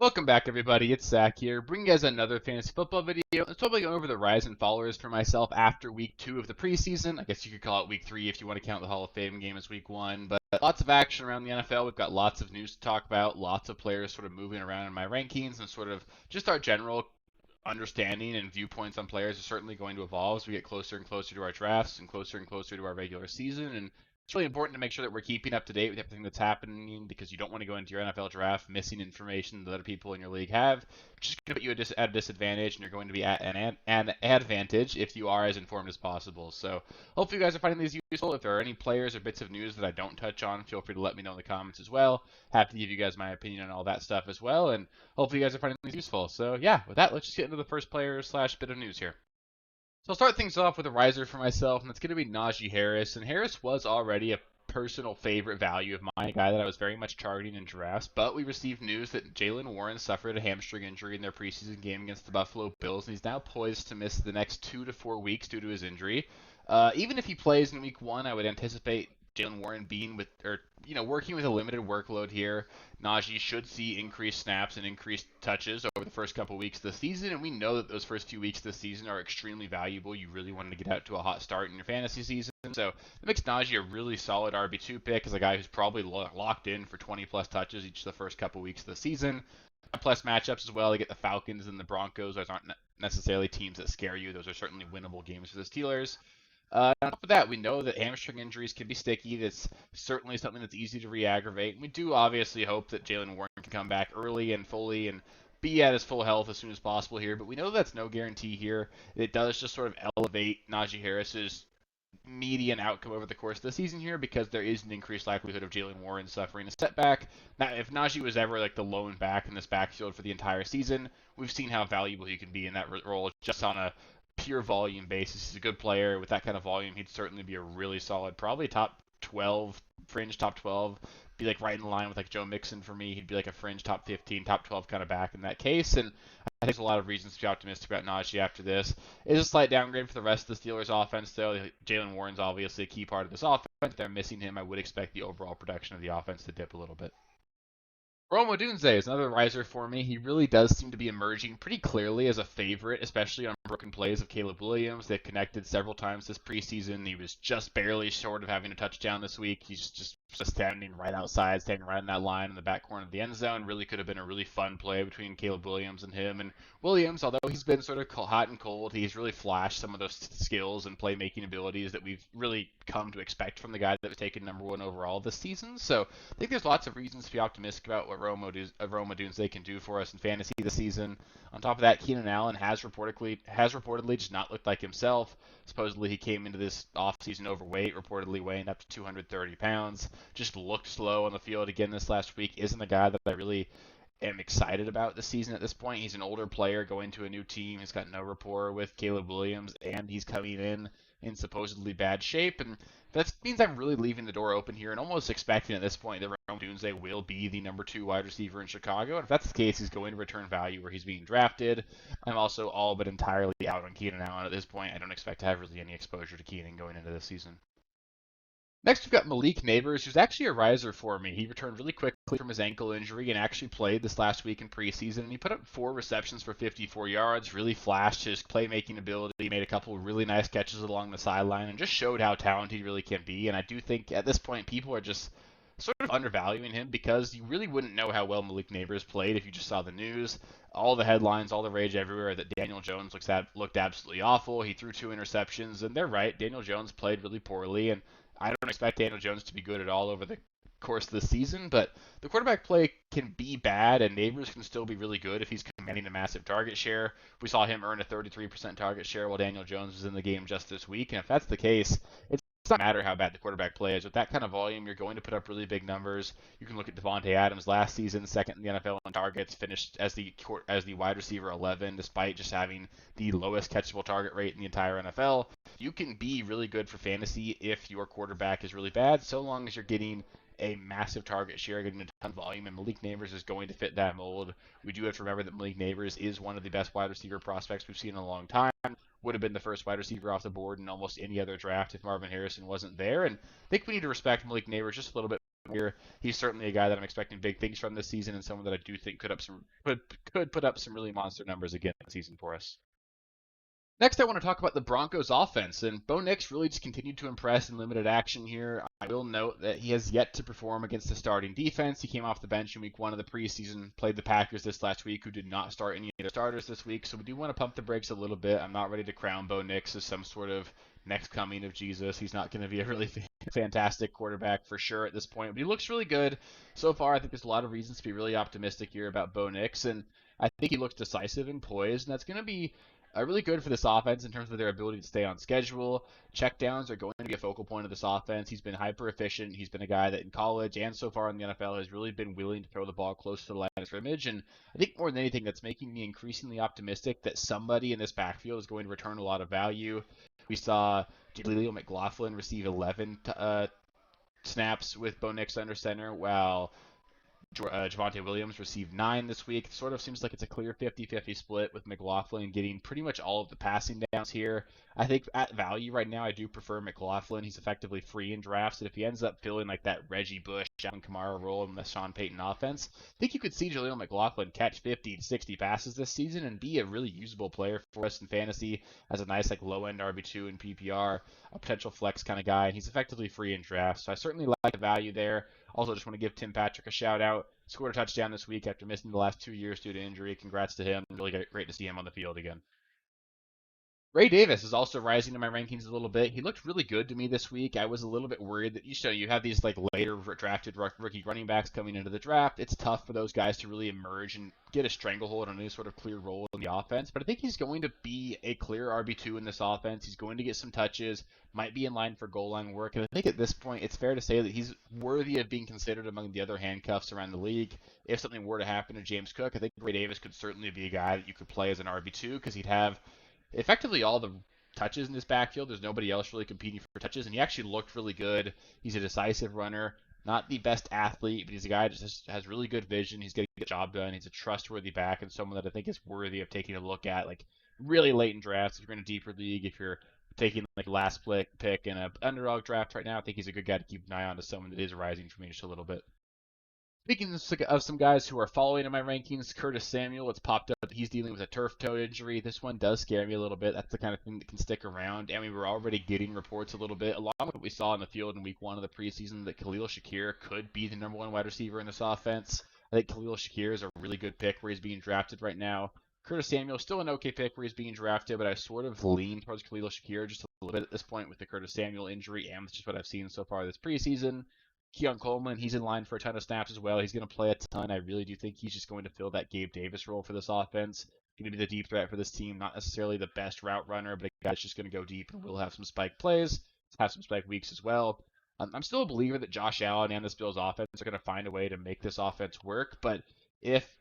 Welcome back, everybody. It's Zach here, bringing you guys another fantasy football video. It's probably going over the rise in followers for myself after week 2 of the preseason. I guess you could call it week 3 if you want to count the Hall of Fame game as week 1. But lots of action around the NFL. We've got lots of news to talk about, lots of players sort of moving around in my rankings, and sort of just our general understanding and viewpoints on players are certainly going to evolve as we get closer and closer to our drafts and closer to our regular season. And it's really important to make sure that we're keeping up to date with everything that's happening because you don't want to go into your NFL draft missing information that other people in your league have. It's just going to put you at a disadvantage, and you're going to be at an advantage if you are as informed as possible. So hopefully you guys are finding these useful. If there are any players or bits of news that I don't touch on, feel free to let me know in the comments as well. Happy to give you guys my opinion on all that stuff as well, and hopefully you guys are finding these useful. So yeah, with that, let's just get into the first player / bit of news here. So I'll start things off with a riser for myself, and that's going to be Najee Harris. And Harris was already a personal favorite value of mine, a guy that I was very much targeting in drafts, but we received news that Jaylen Warren suffered a hamstring injury in their preseason game against the Buffalo Bills, and he's now poised to miss the next 2 to 4 weeks due to his injury. Even if he plays in week 1, I would anticipate Jaylen Warren being working with a limited workload here. Najee should see increased snaps and increased touches over the first couple weeks of the season, and we know that those first few weeks of the season are extremely valuable. You really want to get out to a hot start in your fantasy season, so that makes Najee a really solid RB2 pick as a guy who's probably locked in for 20-plus touches each of the first couple weeks of the season. Plus matchups as well. They get the Falcons and the Broncos. Those aren't necessarily teams that scare you. Those are certainly winnable games for the Steelers. On top of that, we know that hamstring injuries can be sticky. That's certainly something that's easy to re-aggravate. We do obviously hope that Jaylen Warren can come back early and fully and be at his full health as soon as possible here, but we know that's no guarantee here. It does just sort of elevate Najee Harris's median outcome over the course of the season here because there is an increased likelihood of Jaylen Warren suffering a setback. Now, if Najee was ever like the lone back in this backfield for the entire season, we've seen how valuable he can be in that role just on a pure volume basis. He's a good player. With that kind of volume, he'd certainly be a really solid, probably top 12, fringe top 12, be like right in line with like Joe Mixon for me. He'd be like a fringe top 15, top 12 kind of back in that case. And I think there's a lot of reasons to be optimistic about Najee after this. It's a slight downgrade for the rest of the Steelers offense, though. Jaylen Warren's obviously a key part of this offense. If they're missing him, I would expect the overall production of the offense to dip a little bit. Rome Odunze is another riser for me. He really does seem to be emerging pretty clearly as a favorite, especially on broken plays of Caleb Williams. They've connected several times this preseason. He was just barely short of having a touchdown this week. He's just standing right outside, standing right in that line in the back corner of the end zone. Really could have been a really fun play between Caleb Williams and him. And Williams, although he's been sort of hot and cold, he's really flashed some of those skills and playmaking abilities that we've really come to expect from the guy that was taken #1 overall this season. So I think there's lots of reasons to be optimistic about what Rome Odunze can do for us in fantasy this season. On top of that, Keenan Allen has reportedly just not looked like himself. Supposedly he came into this offseason overweight, reportedly weighing up to 230 pounds. Just looked slow on the field again this last week. Isn't a guy that I really am excited about this season at this point. He's an older player going to a new team. He's got no rapport with Caleb Williams, and he's coming in supposedly bad shape. And that means I'm really leaving the door open here and almost expecting at this point that Rome Odunze will be the #2 wide receiver in Chicago. And if that's the case, he's going to return value where he's being drafted. I'm also all but entirely out on Keenan Allen at this point. I don't expect to have really any exposure to Keenan going into this season. Next, we've got Malik Neighbors, who's actually a riser for me. He returned really quickly from his ankle injury and actually played this last week in preseason. And he put up 4 receptions for 54 yards, really flashed his playmaking ability, made a couple of really nice catches along the sideline, and just showed how talented he really can be. And I do think at this point, people are just sort of undervaluing him because you really wouldn't know how well Malik Neighbors played if you just saw the news. All the headlines, all the rage everywhere that Daniel Jones looked absolutely awful. He threw 2 interceptions, and they're right. Daniel Jones played really poorly, and I don't expect Daniel Jones to be good at all over the course of the season, but the quarterback play can be bad, and Neighbors can still be really good if he's commanding a massive target share. We saw him earn a 33% target share while Daniel Jones was in the game just this week, and if that's the case, it's not matter how bad the quarterback play is. With that kind of volume, you're going to put up really big numbers. You can look at Devontae Adams last season, second in the NFL in targets, finished as the wide receiver 11, despite just having the lowest catchable target rate in the entire NFL. You can be really good for fantasy if your quarterback is really bad, so long as you're getting a massive target share, getting a ton of volume, and Malik Neighbors is going to fit that mold. We do have to remember that Malik Neighbors is one of the best wide receiver prospects we've seen in a long time. Would have been the first wide receiver off the board in almost any other draft if Marvin Harrison wasn't there. And I think we need to respect Malik Neighbors just a little bit here. He's certainly a guy that I'm expecting big things from this season, and someone that I do think could put up some really monster numbers again this season for us. Next, I want to talk about the Broncos offense, and Bo Nix really just continued to impress in limited action here. I will note that he has yet to perform against the starting defense. He came off the bench in week 1 of the preseason, played the Packers this last week, who did not start any of their starters this week, so we do want to pump the brakes a little bit. I'm not ready to crown Bo Nix as some sort of next coming of Jesus. He's not going to be a really fantastic quarterback for sure at this point, but he looks really good so far. I think there's a lot of reasons to be really optimistic here about Bo Nix, and I think he looks decisive and poised, and that's going to be really good for this offense in terms of their ability to stay on schedule. Checkdowns are going to be a focal point of this offense. He's been hyper efficient. He's been a guy that in college and so far in the NFL has really been willing to throw the ball close to the line of scrimmage. And I think more than anything, that's making me increasingly optimistic that somebody in this backfield is going to return a lot of value. We saw Jaleel McLaughlin receive 11 snaps with Bo Nix under center, while Javonte Williams received 9 this week. It sort of seems like it's a clear 50-50 split with McLaughlin getting pretty much all of the passing downs here. I think at value right now, I do prefer McLaughlin. He's effectively free in drafts, and if he ends up feeling like that Reggie Bush, Alvin Kamara role in the Sean Payton offense, I think you could see Jaleel McLaughlin catch 50 to 60 passes this season and be a really usable player for us in fantasy as a nice low-end RB2 in PPR, a potential flex kind of guy, and he's effectively free in drafts. So I certainly like the value there. Also, just want to give Tim Patrick a shout out. Scored a touchdown this week after missing the last 2 years due to injury. Congrats to him. Really great to see him on the field again. Ray Davis is also rising in my rankings a little bit. He looked really good to me this week. I was a little bit worried that you have these later drafted rookie running backs coming into the draft. It's tough for those guys to really emerge and get a stranglehold on any sort of clear role in the offense. But I think he's going to be a clear RB2 in this offense. He's going to get some touches, might be in line for goal line work. And I think at this point, it's fair to say that he's worthy of being considered among the other handcuffs around the league. If something were to happen to James Cook, I think Ray Davis could certainly be a guy that you could play as an RB2 because he'd have effectively all the touches in this backfield. There's nobody else really competing for touches, and he actually looked really good. He's a decisive runner, not the best athlete, but he's a guy that just has really good vision. He's going to get the job done. He's a trustworthy back and someone that I think is worthy of taking a look at really late in drafts. If you're in a deeper league, if you're taking last pick in an underdog draft right now, I think he's a good guy to keep an eye on as someone that is rising for me just a little bit. Speaking of some guys who are following in my rankings, Curtis Samuel, it's popped up that he's dealing with a turf toe injury. This one does scare me a little bit. That's the kind of thing that can stick around. And we were already getting reports a little bit, along with what we saw in the field in week 1 of the preseason, that Khalil Shakir could be the number 1 wide receiver in this offense. I think Khalil Shakir is a really good pick where he's being drafted right now. Curtis Samuel, still an okay pick where he's being drafted, but I sort of lean towards Khalil Shakir just a little bit at this point with the Curtis Samuel injury, and that's just what I've seen so far this preseason. Keon Coleman, he's in line for a ton of snaps as well. He's going to play a ton. I really do think he's just going to fill that Gabe Davis role for this offense. Going to be the deep threat for this team. Not necessarily the best route runner, but a guy that's just going to go deep and will have some spike plays, have some spike weeks as well. I'm still a believer that Josh Allen and this Bills offense are going to find a way to make this offense work, but if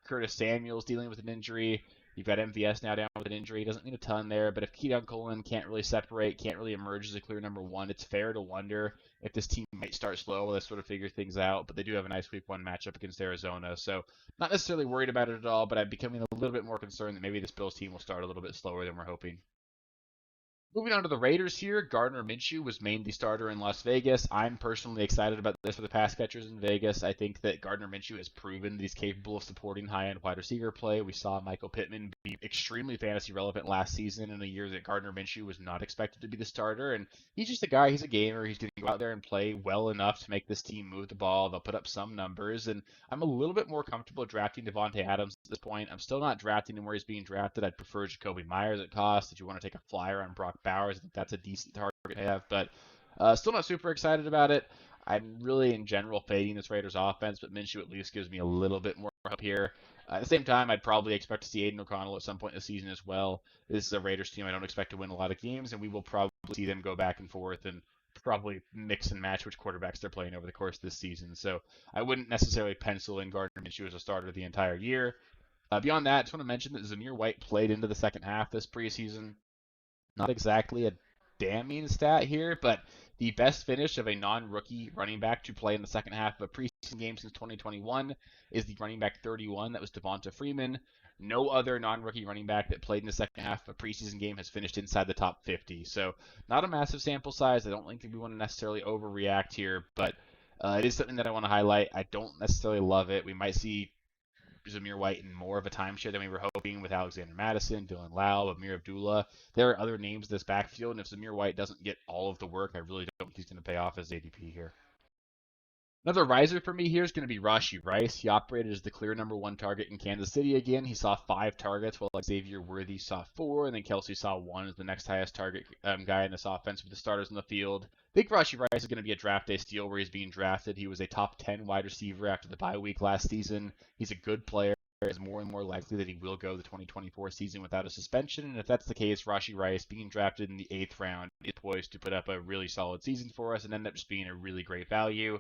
Curtis Samuel's dealing with an injury, you've got MVS now down with an injury. Doesn't mean a ton there, but if Keon Coleman can't really separate, can't really emerge as a clear number 1, it's fair to wonder if this team might start slow while they sort of figure things out. But they do have a nice week 1 matchup against Arizona, so not necessarily worried about it at all, but I'm becoming a little bit more concerned that maybe this Bills team will start a little bit slower than we're hoping. Moving on to the Raiders here, Gardner Minshew was named the starter in Las Vegas. I'm personally excited about this for the pass catchers in Vegas. I think that Gardner Minshew has proven that he's capable of supporting high-end wide receiver play. We saw Michael Pittman be extremely fantasy relevant last season in a year that Gardner Minshew was not expected to be the starter. And he's just a guy, he's a gamer. He's going to go out there and play well enough to make this team move the ball. They'll put up some numbers. And I'm a little bit more comfortable drafting Devontae Adams at this point. I'm still not drafting him where he's being drafted. I'd prefer Jacoby Myers at cost. If you want to take a flyer on Brock Bowers, I think that's a decent target to have, but still not super excited about it. I'm really, in general, fading this Raiders offense, but Minshew at least gives me a little bit more hope here. At the same time, I'd probably expect to see Aiden O'Connell at some point in the season as well. This is a Raiders team I don't expect to win a lot of games, and we will probably see them go back and forth and probably mix and match which quarterbacks they're playing over the course of this season. So I wouldn't necessarily pencil in Gardner Minshew as a starter the entire year. Beyond that, I just want to mention that Zamir White played into the second half this preseason. Not exactly a damning stat here, but the best finish of a non-rookie running back to play in the second half of a preseason game since 2021 is the running back 31. That was Devonta Freeman. No other non-rookie running back that played in the second half of a preseason game has finished inside the top 50. So not a massive sample size. I don't think that we want to necessarily overreact here, but It is something that I want to highlight. I don't necessarily love it. We might see Zamir White in more of a timeshare than we were hoping with Alexander Madison, Dylan Lau, Amir Abdullah. There are other names in this backfield, and if Zamir White doesn't get all of the work, I really don't think he's going to pay off as ADP here. Another riser for me here is going to be Rashod Rice. He operated as the clear #1 target in Kansas City again. He saw 5 targets, while Xavier Worthy saw 4, and then Kelsey saw 1 as the next highest target guy in this offense with the starters in the field. I think Rashod Rice is going to be a draft day steal where he's being drafted. He was a top 10 wide receiver after the bye week last season. He's a good player. It's more and more likely that he will go the 2024 season without a suspension, and if that's the case, Rashod Rice being drafted in the 8th round is poised to put up a really solid season for us and end up just being a really great value.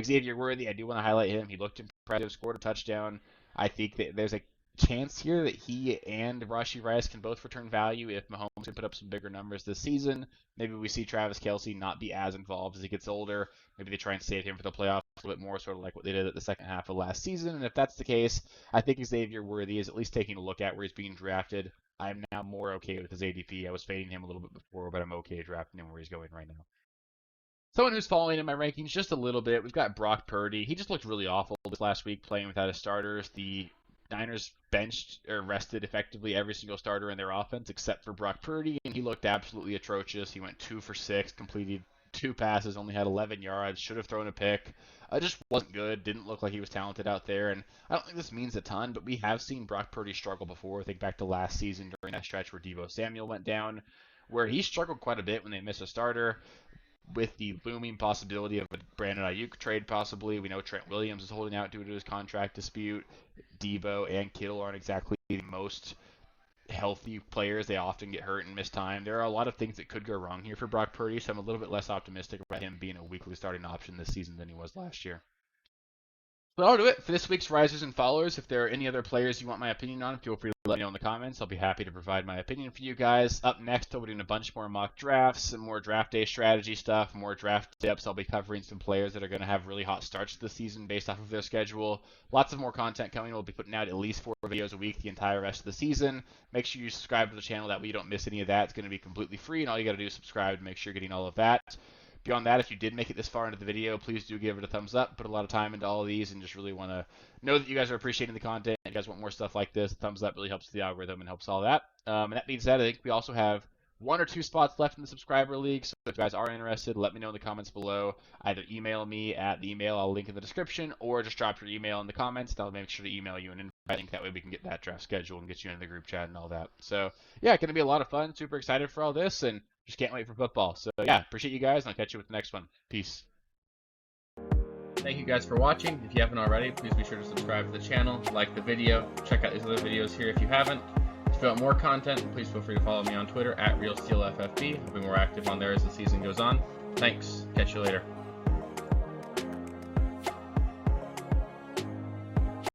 Xavier Worthy, I do want to highlight him. He looked impressive, scored a touchdown. I think that there's a chance here that he and Rashod Rice can both return value if Mahomes can put up some bigger numbers this season. Maybe we see Travis Kelce not be as involved as he gets older. Maybe they try and save him for the playoffs a little bit more, sort of like what they did at the second half of last season. And if that's the case, I think Xavier Worthy is at least taking a look at where he's being drafted. I'm now more okay with his ADP. I was fading him a little bit before, but I'm okay drafting him where he's going right now. Someone who's falling in my rankings just a little bit, we've got Brock Purdy. He just looked really awful this last week playing without his starters. The Niners benched or rested effectively every single starter in their offense except for Brock Purdy, and he looked absolutely atrocious. He went 2 for 6, completed 2 passes, only had 11 yards, should have thrown a pick. Just wasn't good, didn't look like he was talented out there, and I don't think this means a ton, but we have seen Brock Purdy struggle before. Think back to last season during that stretch where Deebo Samuel went down, where he struggled quite a bit when they missed a starter. With the looming possibility of a Brandon Ayuk trade possibly. We know Trent Williams is holding out due to his contract dispute. Deebo and Kittle aren't exactly the most healthy players. They often get hurt and miss time. There are a lot of things that could go wrong here for Brock Purdy, so I'm a little bit less optimistic about him being a weekly starting option this season than he was last year. So that'll do it for this week's Risers and Followers. If there are any other players you want my opinion on, feel free to let me know in the comments. I'll be happy to provide my opinion for you guys. Up next, I'll be doing a bunch more mock drafts, some more draft day strategy stuff, more draft tips. I'll be covering some players that are going to have really hot starts this season based off of their schedule. Lots of more content coming. We'll be putting out at least 4 videos a week the entire rest of the season. Make sure you subscribe to the channel. That way you don't miss any of that. It's going to be completely free, and all you got to do is subscribe to make sure you're getting all of that. Beyond that, if you did make it this far into the video, please do give it a thumbs up. Put a lot of time into all of these and just really want to know that you guys are appreciating the content. If you guys want more stuff like this, thumbs up really helps the algorithm and helps all that. And that being said, I think we also have 1 or 2 spots left in the subscriber league. So if you guys are interested, let me know in the comments below. Either email me at the email I'll link in the description, or just drop your email in the comments. And I'll make sure to email you an invite. I think that way we can get that draft scheduled and get you in the group chat and all that. So yeah, going to be a lot of fun. Super excited for all this, and just can't wait for football. So yeah, appreciate you guys, and I'll catch you with the next one. Peace. Thank you guys for watching. If you haven't already, please be sure to subscribe to the channel, like the video, check out these other videos here if you haven't. If you want more content, please feel free to follow me on Twitter at RealSteelFFB. I'll be more active on there as the season goes on. Thanks. Catch you later.